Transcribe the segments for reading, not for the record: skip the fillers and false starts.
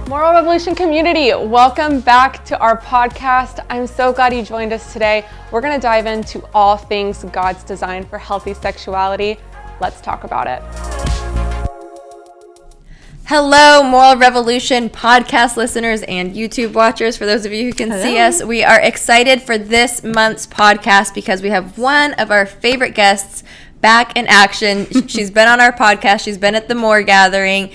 Moral Revolution community, welcome back to our podcast. I'm so glad you joined us today. We're going to dive into all things God's design for healthy sexuality. Let's talk about it. Hello, Moral Revolution podcast listeners and YouTube watchers. For those of you who can see us, we are excited for this month's podcast because we have one of our favorite guests back in action. She's been on our podcast. She's been at the More Gathering.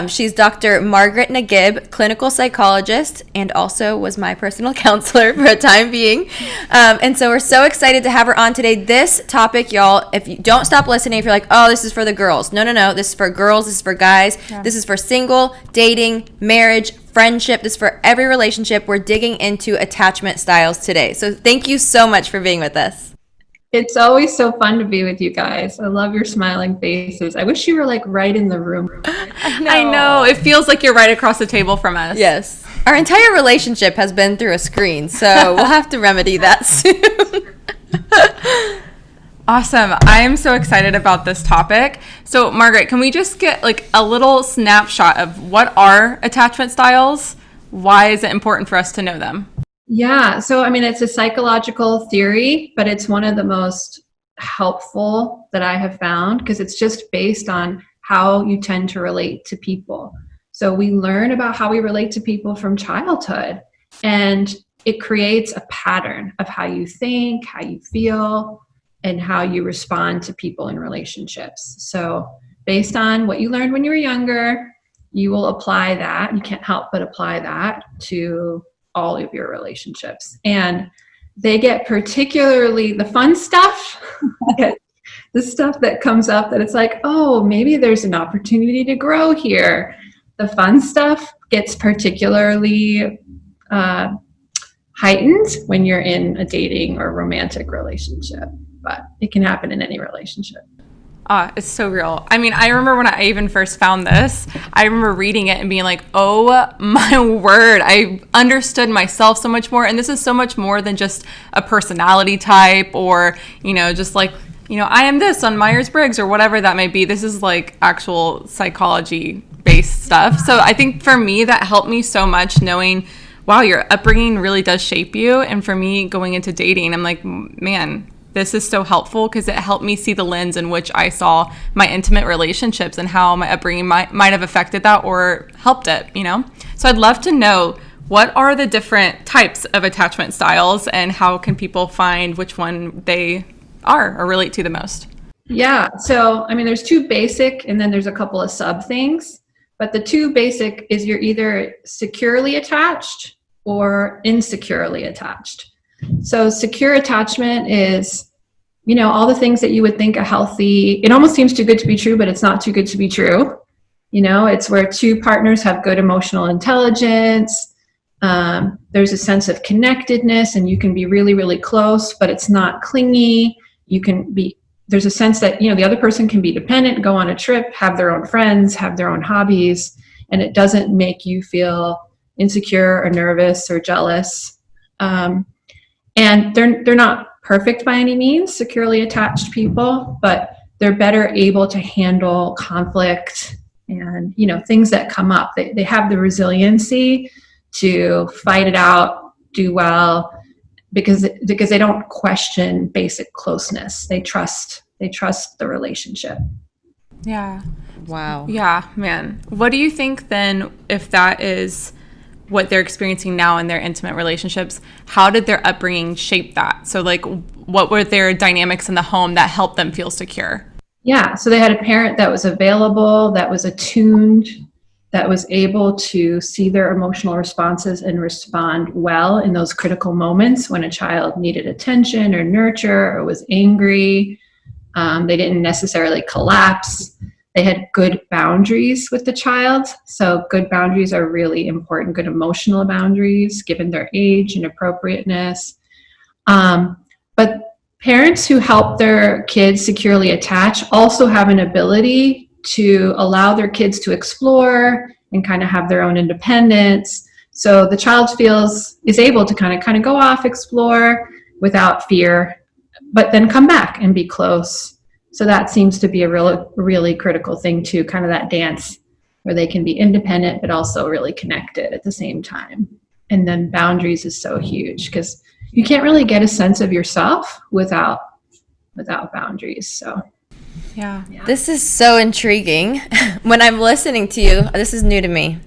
She's Dr. Margaret Nagib, clinical psychologist, and also was my personal counselor for a time being. And so we're so excited to have her on today. This topic, y'all, if you don't stop listening, if you're like, oh, this is for the girls. No. This is for girls. This is for guys. Yeah. This is for single, dating, marriage, friendship. This is for every relationship. We're digging into attachment styles today. So thank you so much for being with us. It's always so fun to be with you guys. I love your smiling faces. I wish you were like right in the room. I know. It feels like you're right across the table from us. Yes. Our entire relationship has been through a screen, so we'll have to remedy that soon. Awesome. I am so excited about this topic. So, Margaret, can we just get like a little snapshot of what are attachment styles? Why is it important for us to know them? Yeah. So, I mean, it's a psychological theory, but it's one of the most helpful that I have found because it's just based on how you tend to relate to people. So we learn about how we relate to people from childhood, and it creates a pattern of how you think, how you feel, and how you respond to people in relationships. So based on what you learned when you were younger, you will apply that. You can't help but apply that to all of your relationships. And they get particularly the fun stuff, the stuff that comes up that it's like, oh, maybe there's an opportunity to grow here. The fun stuff gets particularly heightened when you're in a dating or romantic relationship, but it can happen in any relationship. It's so real. I mean, I remember when I even first found this, I remember reading it and being like, oh my word, I understood myself so much more. And this is so much more than just a personality type or, just like, I am this on Myers-Briggs or whatever that may be. This is like actual psychology based stuff. So I think for me, that helped me so much knowing, wow, your upbringing really does shape you. And for me going into dating, I'm like, man, this is so helpful because it helped me see the lens in which I saw my intimate relationships and how my upbringing might have affected that or helped it, So I'd love to know, what are the different types of attachment styles and how can people find which one they are or relate to the most? Yeah. So, I mean, there's two basic and then there's a couple of sub things, but the two basic is you're either securely attached or insecurely attached. So secure attachment is, all the things that you would think a healthy, it almost seems too good to be true, but it's not too good to be true. It's where two partners have good emotional intelligence. There's a sense of connectedness and you can be really, really close, but it's not clingy. There's a sense that, the other person can be dependent, go on a trip, have their own friends, have their own hobbies, and it doesn't make you feel insecure or nervous or jealous. And they're not perfect by any means, securely attached people, but they're better able to handle conflict and, things that come up. They have the resiliency to fight it out, do well, because they don't question basic closeness. They trust the relationship. Yeah. Wow. Yeah, man. What do you think then, if that is what they're experiencing now in their intimate relationships, how did their upbringing shape that? So like, what were their dynamics in the home that helped them feel secure? Yeah. So they had a parent that was available, that was attuned, that was able to see their emotional responses and respond well in those critical moments when a child needed attention or nurture or was angry. They didn't necessarily collapse. They had good boundaries with the child. So good boundaries are really important, good emotional boundaries, given their age and appropriateness. But parents who help their kids securely attach also have an ability to allow their kids to explore and kind of have their own independence. So the child is able to kind of go off, explore without fear, but then come back and be close. So that seems to be a really critical thing too, kind of that dance where they can be independent but also really connected at the same time. And then boundaries is so huge because you can't really get a sense of yourself without boundaries. So Yeah. This is so intriguing. When I'm listening to you, this is new to me.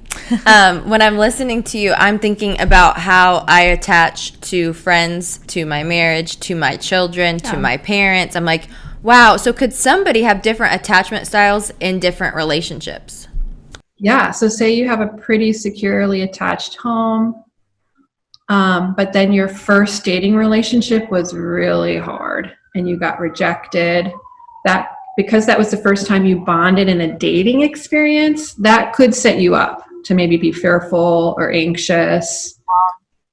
When I'm listening to you, I'm thinking about how I attach to friends, to my marriage, to my children, to my parents. I'm like, wow, so could somebody have different attachment styles in different relationships? Yeah. So say you have a pretty securely attached home, but then your first dating relationship was really hard and you got rejected. Because that was the first time you bonded in a dating experience, that could set you up to maybe be fearful or anxious.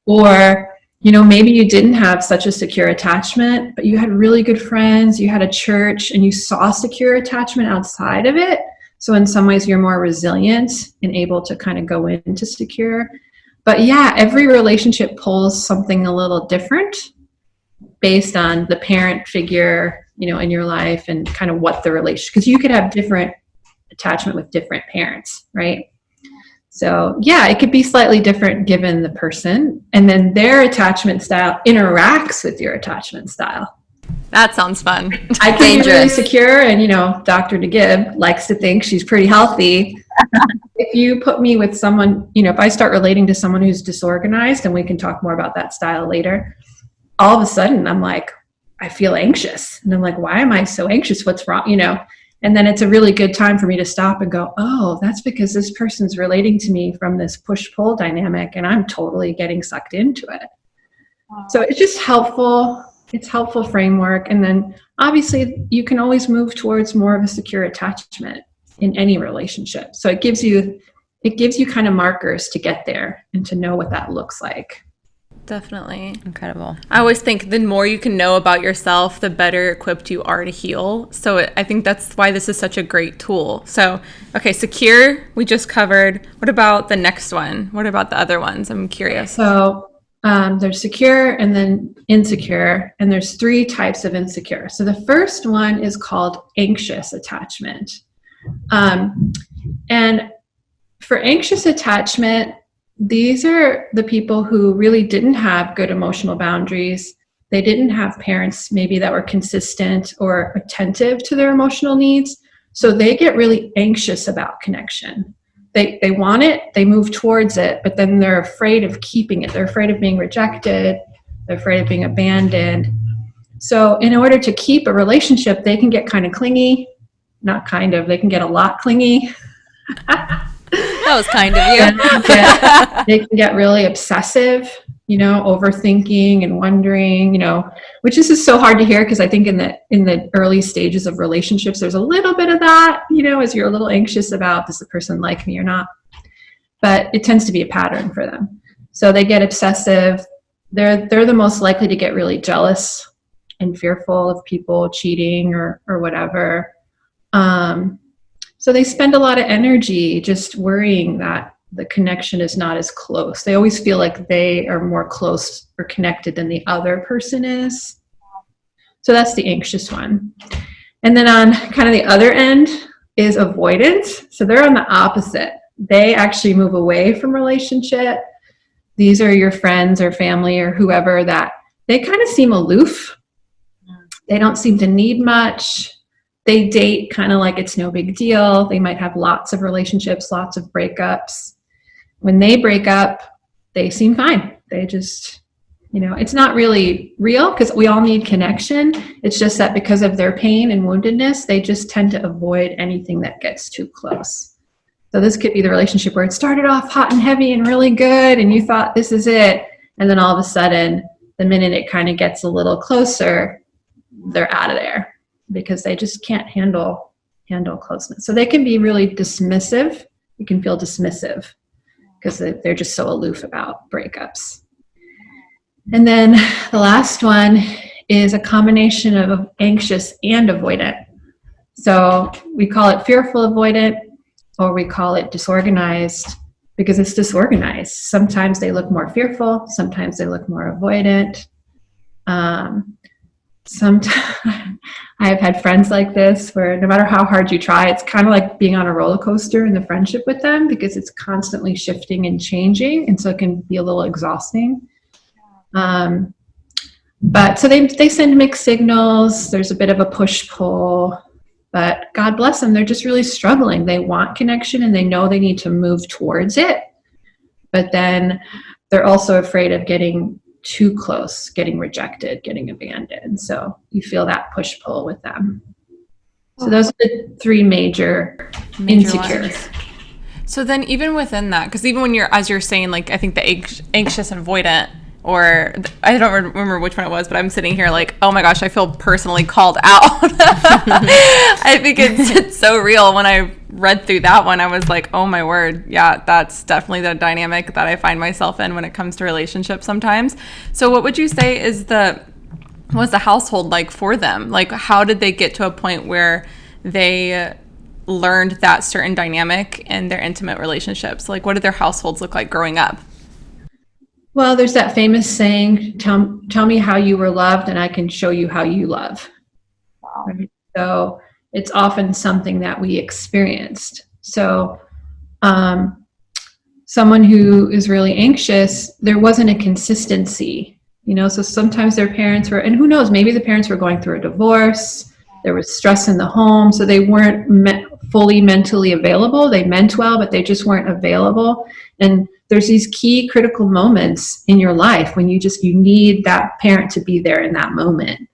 Or, maybe you didn't have such a secure attachment, but you had really good friends, you had a church, and you saw secure attachment outside of it. So in some ways, you're more resilient and able to kind of go into secure. But yeah, every relationship pulls something a little different based on the parent figure, in your life and kind of what the relationship, because you could have different attachment with different parents, right? So yeah, it could be slightly different given the person, and then their attachment style interacts with your attachment style. That sounds fun. I can be really secure, and Dr. Nagib likes to think she's pretty healthy. If you put me with someone, if I start relating to someone who's disorganized, and we can talk more about that style later, all of a sudden I'm like, I feel anxious. And I'm like, why am I so anxious? What's wrong? And then it's a really good time for me to stop and go, oh, that's because this person's relating to me from this push-pull dynamic and I'm totally getting sucked into it. Wow. So it's just helpful. It's helpful framework. And then obviously you can always move towards more of a secure attachment in any relationship. So it gives you kind of markers to get there and to know what that looks like. Definitely. Incredible. I always think the more you can know about yourself, the better equipped you are to heal. So I think that's why this is such a great tool. So, okay, secure, we just covered. What about the next one? What about the other ones? I'm curious. So there's secure and then insecure, and there's 3 types of insecure. So the first one is called anxious attachment. And for anxious attachment, these are the people who really didn't have good emotional boundaries. They didn't have parents maybe that were consistent or attentive to their emotional needs. So they get really anxious about connection. They want it, they move towards it, but then they're afraid of keeping it. They're afraid of being rejected. They're afraid of being abandoned. So in order to keep a relationship, they can get kind of clingy. They can get a lot clingy. That was kind of you. They can get really obsessive, overthinking and wondering, which is so hard to hear because I think in the early stages of relationships, there's a little bit of that, as you're a little anxious about, does the person like me or not? But it tends to be a pattern for them. So they get obsessive. They're the most likely to get really jealous and fearful of people cheating or whatever. So they spend a lot of energy just worrying that the connection is not as close. They always feel like they are more close or connected than the other person is. So that's the anxious one. And then on kind of the other end is avoidant. So they're on the opposite. They actually move away from relationship. These are your friends or family or whoever that they kind of seem aloof. They don't seem to need much. They date kind of like it's no big deal. They might have lots of relationships, lots of breakups. When they break up, they seem fine. They just, it's not really real because we all need connection. It's just that because of their pain and woundedness, they just tend to avoid anything that gets too close. So this could be the relationship where it started off hot and heavy and really good and you thought this is it. And then all of a sudden, the minute it kind of gets a little closer, they're out of there. Because they just can't handle closeness. So they can be really dismissive. You can feel dismissive because they're just so aloof about breakups. And then the last one is a combination of anxious and avoidant. So we call it fearful avoidant, or we call it disorganized because it's disorganized. Sometimes they look more fearful. Sometimes they look more avoidant. sometimes I have had friends like this where no matter how hard you try, it's kind of like being on a roller coaster in the friendship with them, because it's constantly shifting and changing. And so it can be a little exhausting. But so they send mixed signals. There's a bit of a push-pull, but God bless them. They're just really struggling. They want connection and they know they need to move towards it. But then they're also afraid of getting too close, getting rejected, getting abandoned. So you feel that push-pull with them. So those are the three major insecurities. Ones. So then even within that, because even when as you're saying, like, I think the anxious and avoidant, or I don't remember which one it was, but I'm sitting here like, oh my gosh, I feel personally called out. I think it's so real. When I read through that one, I was like, oh my word. Yeah, that's definitely the dynamic that I find myself in when it comes to relationships sometimes. So what would you say was the household like for them? Like, how did they get to a point where they learned that certain dynamic in their intimate relationships? Like, what did their households look like growing up? Well, there's that famous saying, tell me how you were loved and I can show you how you love. Wow. Right? So it's often something that we experienced. So someone who is really anxious, there wasn't a consistency, so sometimes their parents were, and who knows, maybe the parents were going through a divorce, there was stress in the home, so they weren't fully mentally available. They meant well, but they just weren't available. And there's these key critical moments in your life when you need that parent to be there in that moment.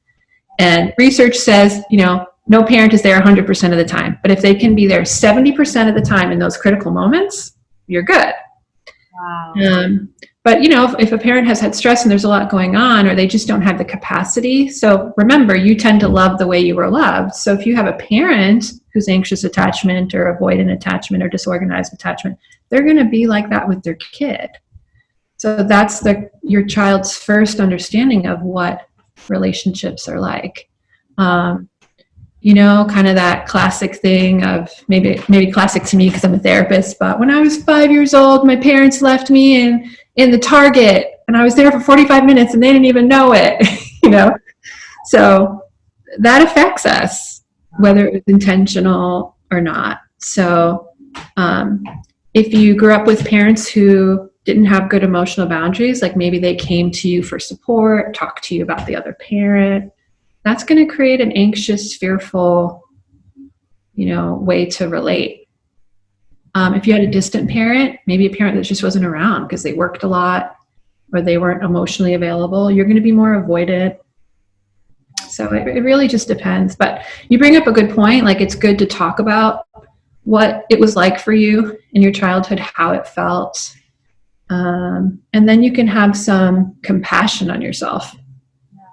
And research says, no parent is there 100% of the time, but if they can be there 70% of the time in those critical moments, you're good. Wow. But if a parent has had stress and there's a lot going on, or they just don't have the capacity. So remember, you tend to love the way you were loved. So if you have a parent who's anxious attachment or avoidant attachment or disorganized attachment, they're going to be like that with their kid. So that's your child's first understanding of what relationships are like. Kind of that classic thing of maybe classic to me because I'm a therapist, but when I was 5 years old, my parents left me in the Target and I was there for 45 minutes and they didn't even know it, So that affects us, whether it was intentional or not. So if you grew up with parents who didn't have good emotional boundaries, like maybe they came to you for support, talked to you about the other parent, that's going to create an anxious, fearful, way to relate. If you had a distant parent, maybe a parent that just wasn't around because they worked a lot or they weren't emotionally available, you're going to be more avoidant. So it really just depends. But you bring up a good point. Like, it's good to talk about what it was like for you in your childhood, how it felt. And then you can have some compassion on yourself.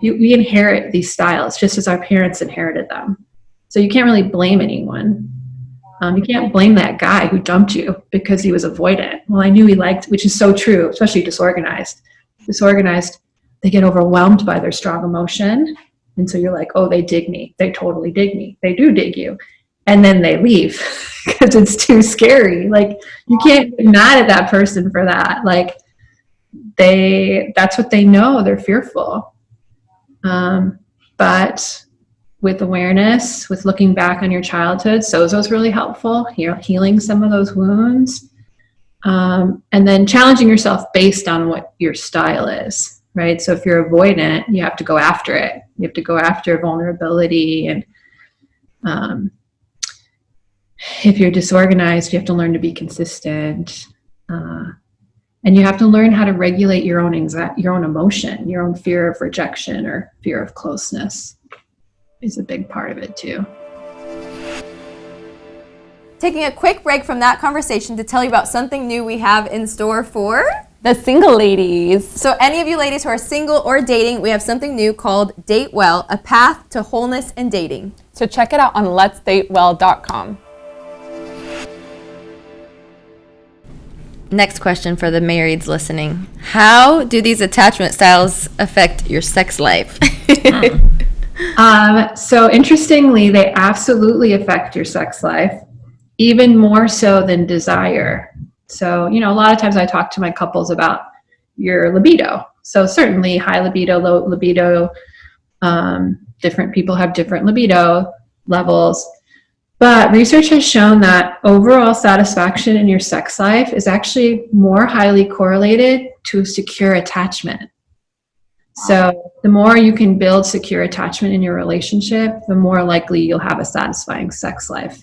We inherit these styles just as our parents inherited them. So you can't really blame anyone. You can't blame that guy who dumped you because he was avoidant. Well, I knew he liked, which is so true, especially disorganized. Disorganized, they get overwhelmed by their strong emotion. And so you're like, oh, they dig me. They totally dig me. They do dig you. And then they leave because it's too scary. Like, you can't get mad at that person for that. Like, that's what they know. They're fearful. But with awareness, with looking back on your childhood, Sozo's really helpful, healing some of those wounds. And then challenging yourself based on what your style is, right? So if you're avoidant, you have to go after it. You have to go after vulnerability. And if you're disorganized, you have to learn to be consistent. And you have to learn how to regulate your own anxiety, your own emotion, your own fear of rejection or fear of closeness is a big part of it too. Taking a quick break from that conversation to tell you about something new we have in store for the single ladies. So any of you ladies who are single or dating, we have something new called Date Well, a path to wholeness in dating. So check it out on letsdatewell.com. Next question for the marrieds listening. How do these attachment styles affect your sex life? So interestingly, they absolutely affect your sex life, even more so than desire. So, a lot of times I talk to my couples about your libido. So certainly high libido, low libido, Different people have different libido levels. But research has shown that overall satisfaction in your sex life is actually more highly correlated to secure attachment. So the more you can build secure attachment in your relationship, the more likely you'll have a satisfying sex life.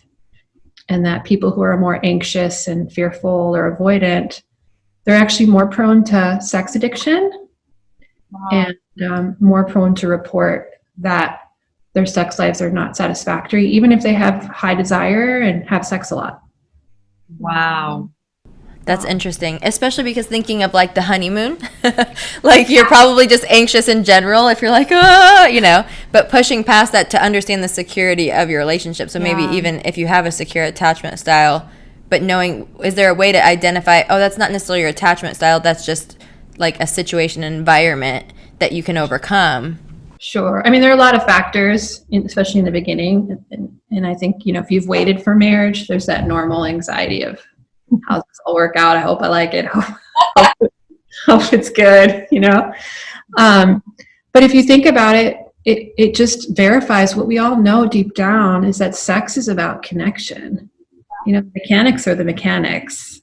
And that people who are more anxious and fearful or avoidant, they're actually more prone to sex addiction and more prone to report that their sex lives are not satisfactory, even if they have high desire and have sex a lot. Wow. That's interesting, especially because thinking of like the honeymoon, like you're probably just anxious in general if you're like, but pushing past that to understand the security of your relationship. So maybe even if you have a secure attachment style, but knowing, is there a way to identify, that's not necessarily your attachment style, that's just like a situation and environment that you can overcome? Sure. I mean, there are a lot of factors, especially in the beginning. And I think, if you've waited for marriage, there's that normal anxiety of, how's this all work out? I hope I like it. Hope it's good, But if you think about it, it just verifies what we all know deep down is that sex is about connection. Mechanics are the mechanics.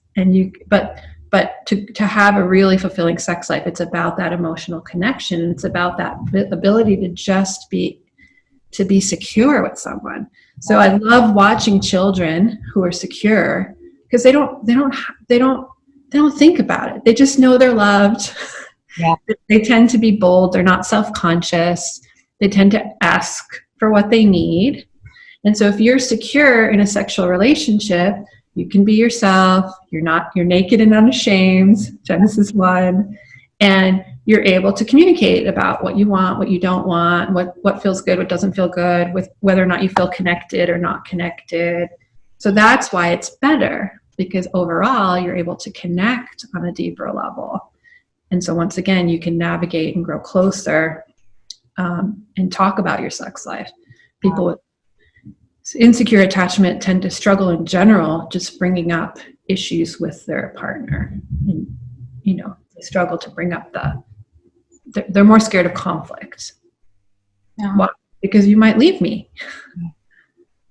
But to have a really fulfilling sex life, it's about that emotional connection. It's about that ability to just be secure with someone. So I love watching children who are secure because they don't think about it. They just know they're loved. Yeah. They tend to be bold. They're not self-conscious. They tend to ask for what they need. And so if you're secure in a sexual relationship, you can be yourself. You're naked and unashamed, Genesis 1, and you're able to communicate about what you want, what you don't want, what feels good, what doesn't feel good, with whether or not you feel connected or not connected. So that's why it's better, because overall you're able to connect on a deeper level. And so once again, you can navigate and grow closer and talk about your sex life. People with insecure attachment tend to struggle in general, just bringing up issues with their partner. And, they struggle to bring up they're more scared of conflict. Yeah. Why? Because you might leave me.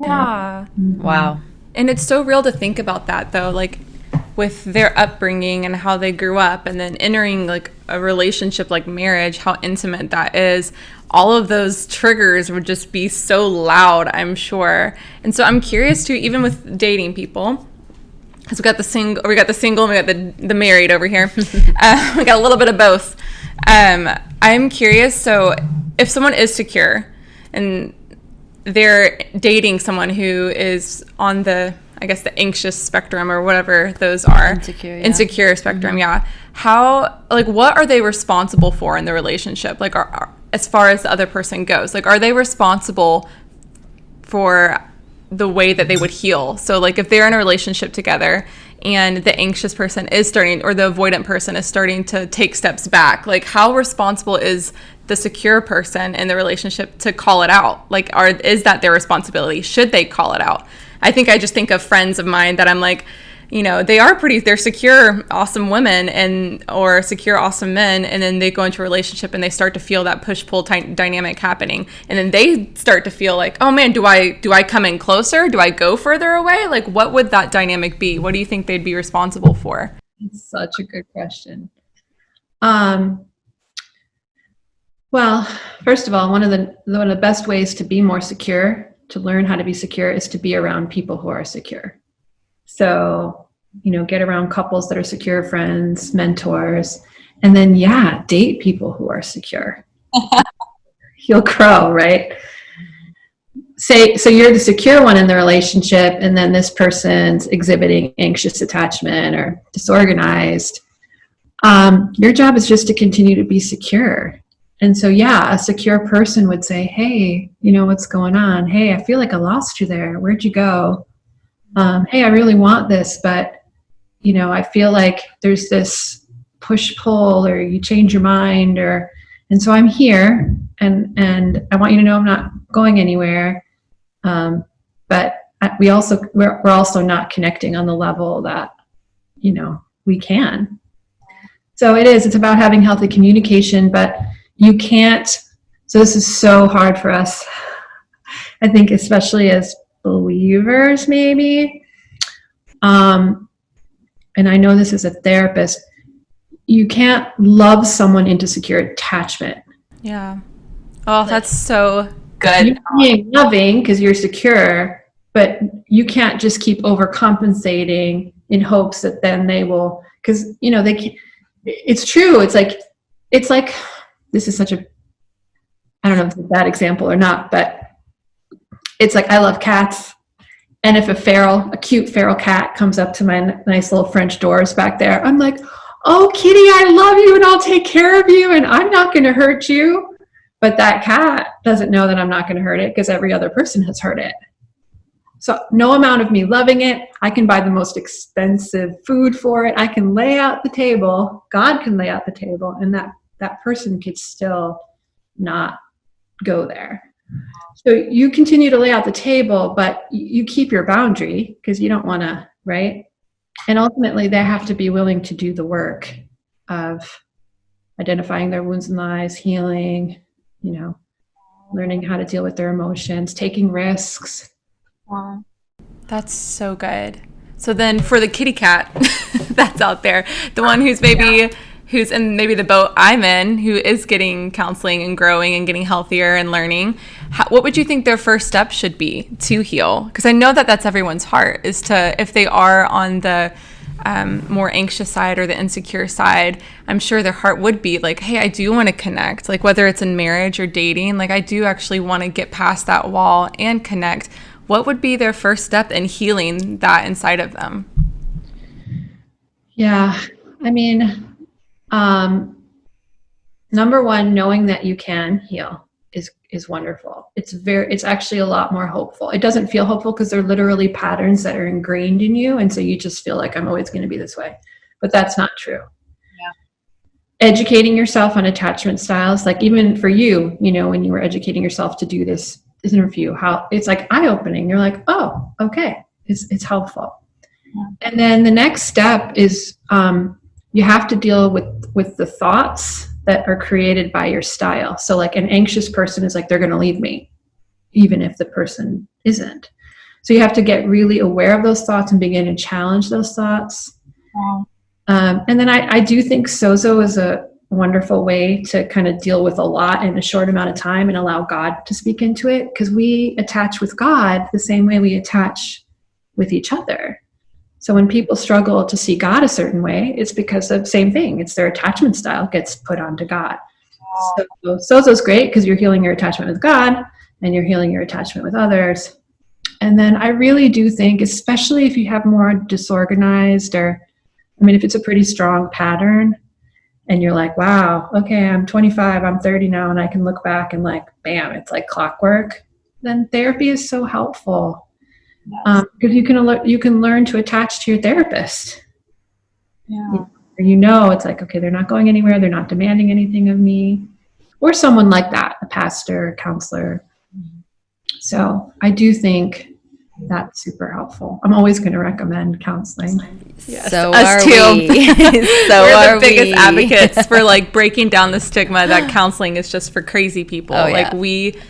Yeah. Wow. And it's so real to think about that, though, like with their upbringing and how they grew up, and then entering like a relationship like marriage, how intimate that is. All of those triggers would just be so loud, I'm sure. And so I'm curious too, even with dating people, because we got the single, and we got the married over here. We got a little bit of both. I'm curious. So if someone is secure and they're dating someone who is on the anxious spectrum or whatever those are, insecure spectrum. Mm-hmm. Yeah. How, like, what are they responsible for in the relationship? Like, as far as the other person goes, like, are they responsible for the way that they would heal? So like if they're in a relationship together and the anxious person is starting, or the avoidant person is starting to take steps back, like how responsible is the secure person in the relationship to call it out? Like, is that their responsibility? Should they call it out? I just think of friends of mine that I'm like, they're secure, awesome women or secure, awesome men. And then they go into a relationship and they start to feel that push-pull dynamic happening. And then they start to feel like, oh man, do I come in closer? Do I go further away? Like, what would that dynamic be? What do you think they'd be responsible for? It's such a good question. Well, first of all, one of the best ways to be more secure, to learn how to be secure, is to be around people who are secure. So, get around couples that are secure, friends, mentors, and then, date people who are secure. You'll grow, right? So you're the secure one in the relationship, and then this person's exhibiting anxious attachment or disorganized. Your job is just to continue to be secure. And so, a secure person would say, hey, what's going on? Hey, I feel like I lost you there. Where'd you go? Hey, I really want this, but, I feel like there's this push-pull, or you change your mind, and so I'm here, and I want you to know I'm not going anywhere. But we're also not connecting on the level that, we can. So it's about having healthy communication, but you can't So this is so hard for us, I think, especially as believers, maybe. And I know this as a therapist, you can't love someone into secure attachment. Yeah. Oh, that's so good. You're being loving because you're secure, but you can't just keep overcompensating in hopes that then they will, because, you know, they can't, it's true. It's like, this is such a, I don't know if it's a bad example or not, but it's like, I love cats. And if a cute feral cat comes up to my nice little French doors back there, I'm like, oh, kitty, I love you and I'll take care of you and I'm not going to hurt you. But that cat doesn't know that I'm not going to hurt it because every other person has hurt it. So no amount of me loving it, I can buy the most expensive food for it. I can lay out the table. God can lay out the table, and that person could still not go there. So you continue to lay out the table, but you keep your boundary because you don't want to, right? And ultimately, they have to be willing to do the work of identifying their wounds and lies, healing, you know, learning how to deal with their emotions, taking risks. Wow. That's so good. So then for the kitty cat that's out there, the one who's in maybe the boat I'm in, who is getting counseling and growing and getting healthier and learning, what would you think their first step should be to heal? Because I know that that's everyone's heart, is to, if they are on the more anxious side or the insecure side, I'm sure their heart would be like, hey, I do want to connect. Like whether it's in marriage or dating, like I do actually want to get past that wall and connect. What would be their first step in healing that inside of them? Yeah, I mean, number one, knowing that you can heal is wonderful. It's actually a lot more hopeful. It doesn't feel hopeful because they're literally patterns that are ingrained in you. And so you just feel like I'm always going to be this way, but that's not true. Yeah. Educating yourself on attachment styles, like even for you, you know, when you were educating yourself to do this interview, how it's like eye-opening. You're like, oh, okay. It's helpful. Yeah. And then the next step is, you have to deal with the thoughts that are created by your style. So like an anxious person is like, they're going to leave me, even if the person isn't. So you have to get really aware of those thoughts and begin to challenge those thoughts. Wow. And then I do think Sozo is a wonderful way to kind of deal with a lot in a short amount of time and allow God to speak into it, because we attach with God the same way we attach with each other. So when people struggle to see God a certain way, it's because of the same thing. It's their attachment style gets put onto God. Wow. So Sozo's great because you're healing your attachment with God and you're healing your attachment with others. And then I really do think, especially if you have more disorganized, or, I mean, if it's a pretty strong pattern and you're like, wow, okay, I'm 25, I'm 30 now, and I can look back and like, bam, it's like clockwork, then therapy is so helpful. Because you can learn to attach to your therapist. Yeah. You know, it's like, okay, they're not going anywhere. They're not demanding anything of me, or someone like that, a pastor, a counselor. So I do think that's super helpful. I'm always going to recommend counseling. Yes, so us are too. we. So we're are the biggest we. advocates for like breaking down the stigma that counseling is just for crazy people. Oh, yeah. Like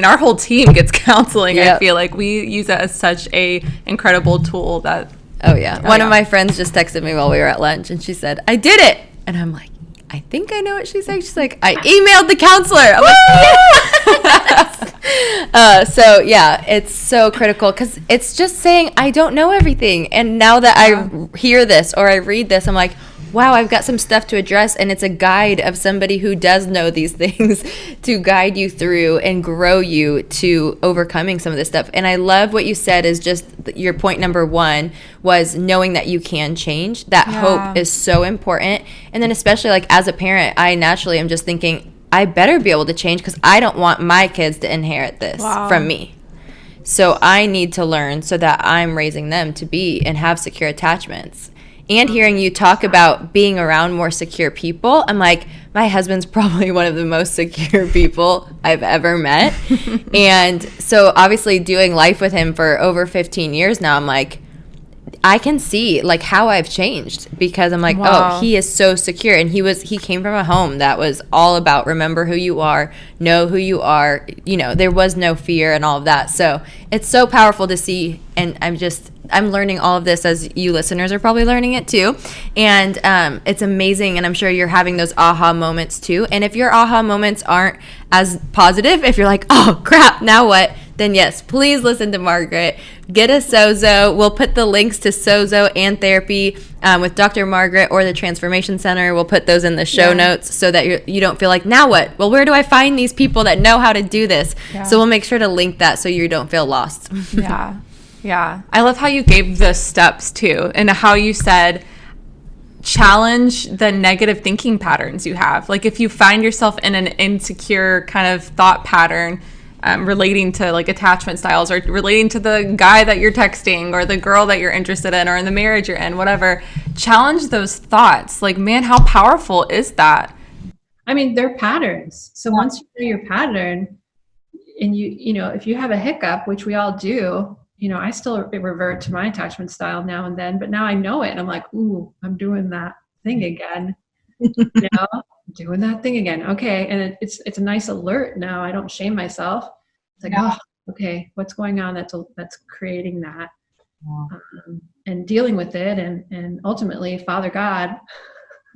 our whole team gets counseling. Yep. I feel like we use it as such a incredible tool that. Oh yeah. One of my friends just texted me while we were at lunch, and she said, I did it. And I'm like, I think I know what she's saying. She's like, I emailed the counselor. I'm like, yes. So yeah, it's so critical because it's just saying I don't know everything. And now that I hear this or I read this, I'm like, wow, I've got some stuff to address, and it's a guide of somebody who does know these things to guide you through and grow you to overcoming some of this stuff. And I love what you said is just your point number one was knowing that you can change. That hope is so important. And then especially like as a parent, I naturally am just thinking, I better be able to change because I don't want my kids to inherit this from me. So I need to learn so that I'm raising them to be and have secure attachments. And hearing you talk about being around more secure people, I'm like, my husband's probably one of the most secure people I've ever met. And so obviously doing life with him for over 15 years now, I'm like, I can see like how I've changed because I'm like, Wow. oh, he is so secure. And he came from a home that was all about remember who you are, know who you are. You know, there was no fear and all of that. So it's so powerful to see. And I'm learning all of this as you listeners are probably learning it too. And it's amazing. And I'm sure you're having those aha moments too. And if your aha moments aren't as positive, if you're like, oh crap, now what? Then yes, please listen to Margaret. Get a Sozo. We'll put the links to Sozo and therapy with Dr. Margaret or the Transformation Center. We'll put those in the show notes so that you don't feel like, now what? Well, where do I find these people that know how to do this? Yeah. So we'll make sure to link that so you don't feel lost. Yeah. Yeah. I love how you gave the steps too, and how you said challenge the negative thinking patterns you have. Like if you find yourself in an insecure kind of thought pattern, relating to like attachment styles or relating to the guy that you're texting or the girl that you're interested in or in the marriage you're in, whatever, challenge those thoughts. Like, man, how powerful is that? I mean, they're patterns. So once you know your pattern and you know, if you have a hiccup, which we all do, you know, I still revert to my attachment style now and then, but now I know it and I'm like, ooh, I'm doing that thing again. You know, doing that thing again. Okay. And it's a nice alert now. I don't shame myself. It's like, oh, okay, what's going on that's creating that? And dealing with it and ultimately Father God.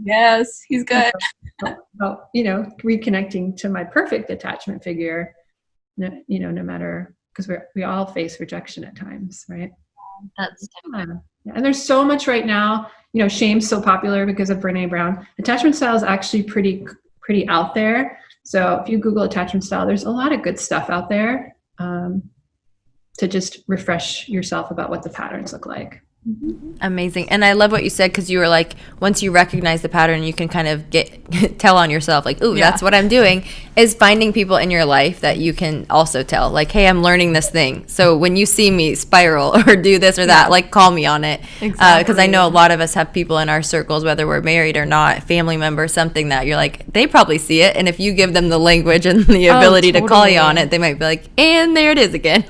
Yes, he's good. You know, reconnecting to my perfect attachment figure, you know, no matter, because we all face rejection at times, right? That's Yeah. And there's so much right now, you know, shame's so popular because of Brene Brown. Attachment style is actually pretty out there. So if you Google attachment style, there's a lot of good stuff out there to just refresh yourself about what the patterns look like. amazing. And I love what you said because you were like, once you recognize the pattern, you can kind of tell on yourself, like, ooh, that's what I'm doing, is finding people in your life that you can also tell, like, hey, I'm learning this thing. So when you see me spiral or do this or that, like, call me on it. Exactly. Because I know a lot of us have people in our circles, whether we're married or not, family members, something that you're like, they probably see it. And if you give them the language and the ability to call you on it, they might be like, and there it is again.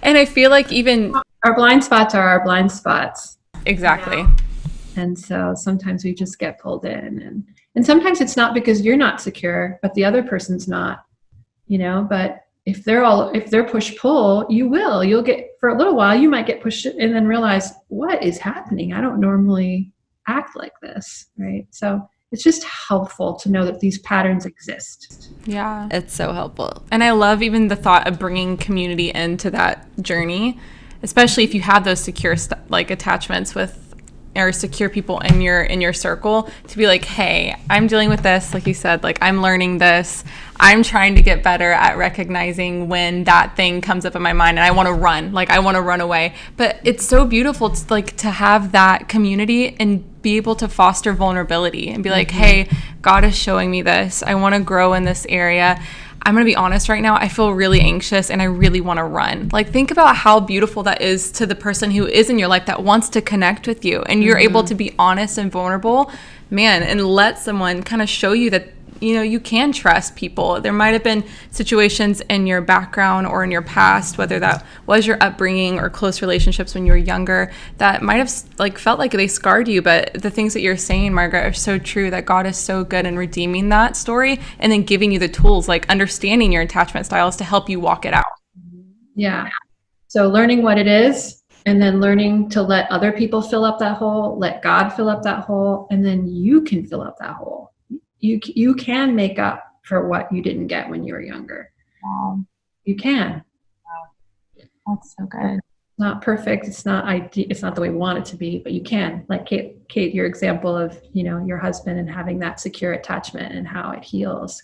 And I feel like even Our blind spots are our blind spots. exactly. And so sometimes we just get pulled in and sometimes it's not because you're not secure, but the other person's not, you know, but if they're push-pull, you'll get, for a little while, you might get pushed and then realize what is happening. I don't normally act like this, right? So it's just helpful to know that these patterns exist. Yeah. It's so helpful. And I love even the thought of bringing community into that journey, especially if you have those secure like attachments with or secure people in your circle, to be like, hey, I'm dealing with this, like you said, like I'm learning this, I'm trying to get better at recognizing when that thing comes up in my mind and I want to run away. But it's so beautiful to have that community and be able to foster vulnerability and be like, hey, God is showing me this, I want to grow in this area. I'm going to be honest right now, I feel really anxious and I really want to run. Like, think about how beautiful that is to the person who is in your life that wants to connect with you and you're able to be honest and vulnerable, man, and let someone kind of show you that, you know, you can trust people. There might have been situations in your background or in your past, whether that was your upbringing or close relationships when you were younger, that might have like felt like they scarred you. But the things that you're saying, Margaret, are so true, that God is so good in redeeming that story and then giving you the tools, like understanding your attachment styles to help you walk it out. Yeah. So learning what it is and then learning to let other people fill up that hole, let God fill up that hole, and then you can fill up that hole. You can make up for what you didn't get when you were younger. Wow. You can. That's so good. Not perfect. It's not ideal. It's not the way we want it to be, but you can. Like Kate, your example of, you know, your husband and having that secure attachment and how it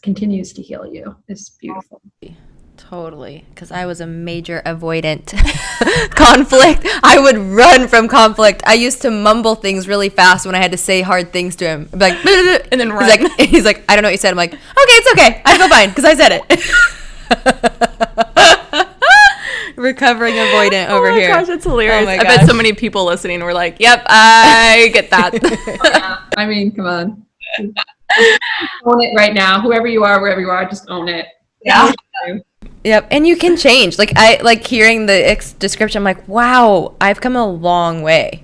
continues to heal you is beautiful. Totally, because I was a major avoidant. Conflict. I would run from conflict. I used to mumble things really fast when I had to say hard things to him. I'd be like, and then run. He's like, I don't know what you said. I'm like, okay, it's okay. I feel fine because I said it. Recovering avoidant over here. Oh my gosh, that's hilarious. Oh my I bet gosh. so many people listening were like, yep, I get that. Yeah. I mean, come on. Own it right now. Whoever you are, wherever you are, just own it. Yeah. Yep, and you can change. Like I like hearing the description. I'm like, wow, I've come a long way.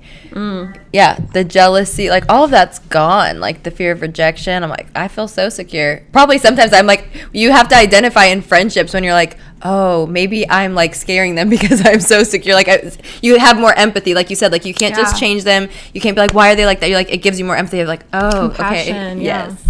Yeah, the jealousy, like all of that's gone. Like the fear of rejection. I'm like, I feel so secure. Probably sometimes I'm like, you have to identify in friendships when you're like, oh, maybe I'm like scaring them because I'm so secure. Like you have more empathy, like you said. Like you can't just change them. You can't be like, why are they like that? You're like, it gives you more empathy. You're like, oh, Compassion, okay, yeah. yes.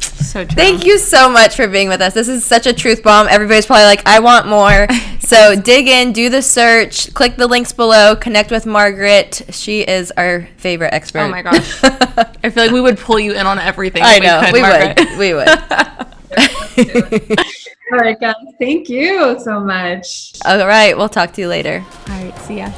So true. Thank you so much for being with us. This is such a truth bomb. Everybody's probably like, I want more. So dig in, do the search, click the links below, connect with Margaret. She is our favorite expert. Oh my gosh. I feel like we would pull you in on everything. I know. We would. All right, guys. Thank you so much. All right. We'll talk to you later. All right. See ya.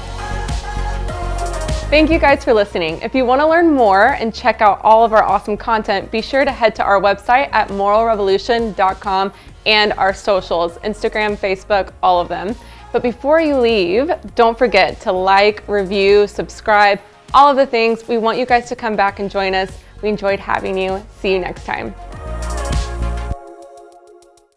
Thank you guys for listening. If you want to learn more and check out all of our awesome content, be sure to head to our website at moralrevolution.com and our socials, Instagram, Facebook, all of them. But before you leave, don't forget to like, review, subscribe, all of the things. We want you guys to come back and join us. We enjoyed having you. See you next time.